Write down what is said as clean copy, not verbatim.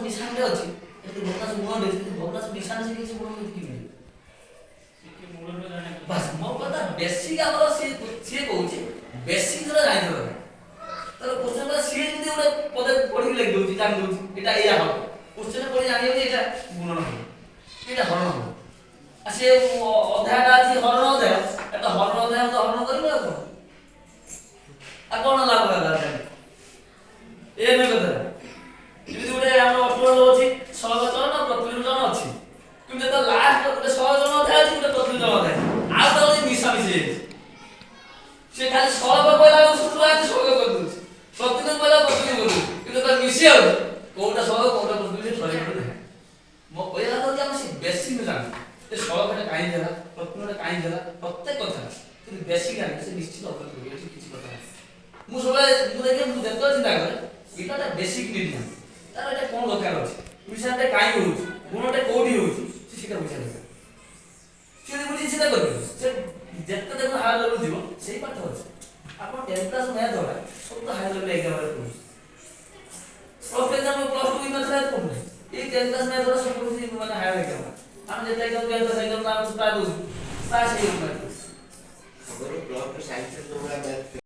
ନିଶାନଟେ ଅଛି ଏଠି ଭଗ୍ନାଂଶ ଗୁଣ ଦେଇଛି କିନ୍ତୁ ଭଗ୍ନାଂଶ ନିଶାନ ଶିଖିଛି ଗୁଣ କେମିତି ମିଳିବ ବାସ୍ ମୋ କଥା ବେସିକ୍ ଆମର ସିଏ କହୁଛି ବେସିକ୍ ଧର ଜାଣିଥିବ ତାର କୋଶ୍ଚେନ୍ ଟା ସିଏ ଯଦି ଗୋଟେ ପଦେ ପଢିକି ଲେଖି ଦଉଛି ଜାଣି ଦଉଛି ଏଇଟା ଏଇଆ ହବ କୋଶ୍ଚେନ୍ ପଢି ଜାଣିବ ଯେ ଏଇଟା ଗୁଣନ ହବ ଏଇଟା ହରଣ ହବ ଆଉ ସିଏ ଅଧ୍ୟାୟଟା ଅଛି ହରଣ ଅଧ୍ୟାୟ ଏଟା ହରଣ ଅଧ୍ୟାୟ ତ ହରଣ କରିବ ଆଉ କଣ ଲାଭ ହେଲା ଏ ନୁହେଁ କଥା ଯେମିତି ଗୋଟେ ଆମର ଅଷ୍ଟମ ଅଛି ସହଜନ ପ୍ରତିଲୋଚନ ଅଛି କିନ୍ତୁ ଯେତେବେଳେ ଲାଷ୍ଟ ଗୋଟେ ସହଜନ ଅଧ୍ୟାୟ ଅଛି ଗୋଟେ ପ୍ରତିଲୋଚନ ଅଧ୍ୟାୟ ଆଉ ତ ମିଶାମିଶି ହେଇଯାଇଛି ସେ ଖାଲି ସହଜ କହିଲା ବେଳକୁ ସୂତ୍ର ଆଜି ସହଜ କରିଦେଉଛି ପ୍ରତିଦିନ କହିଲା ପ୍ରତିଦିନ କରିଦେଉଛି କିନ୍ତୁ ତାର ମିଶି ଯାଉଛି କୋଉଟା ସହଜ କୋଉଟା ପ୍ରତିଦିନ ସହଜ ନାହିଁ ମୋ କହିବା କଥା ହଉଛି ଆମେ ସେ ବେସିକ୍ ଜାଣୁ ସେ ସହଜଟା କାହିଁକି ହେଲା ପ୍ରତିଦିନଟା କାହିଁକି ହେଲା ପ୍ରତ୍ୟେକ କଥା କିନ୍ତୁ ବେସିକ୍ ଜାଣି ସେ ନିଶ୍ଚିତ ଅବଗତ କରିବେ ଏଠି କିଛି କଥା ନାହିଁ ମୁଁ ସବୁବେଳେ ମୁଁ ଦେଖେ ମୁଁ ଯେତେବେଳେ ଚିନ୍ତା କରେ ଏଇଟା ବେସିକ୍ ନିୟମ ତାର ଏଇଟା କ'ଣ ଦରକାର ଅଛି ମିଶାନଟା କାହିଁକି ହେଉଛି ଗୁଣଟା କୋଉଠି ହେଉଛି ସେ ସେଇଟା ବୁଝିବା ଦରକାର ସେ ଯଦି ବୁଝି ସେଇଟା କରିବେ ସେ ଯେତେ ଦେଖ ହାଇ ଲେଭେଲ୍ ଯିବ ସେଇ ପାଠ ଅଛି ଆପଣ 10 କ୍ଲାସ୍ ମ୍ୟାଥ୍ ହେଲା ସବୁ ତ ହାଇ ଲେଭେଲ୍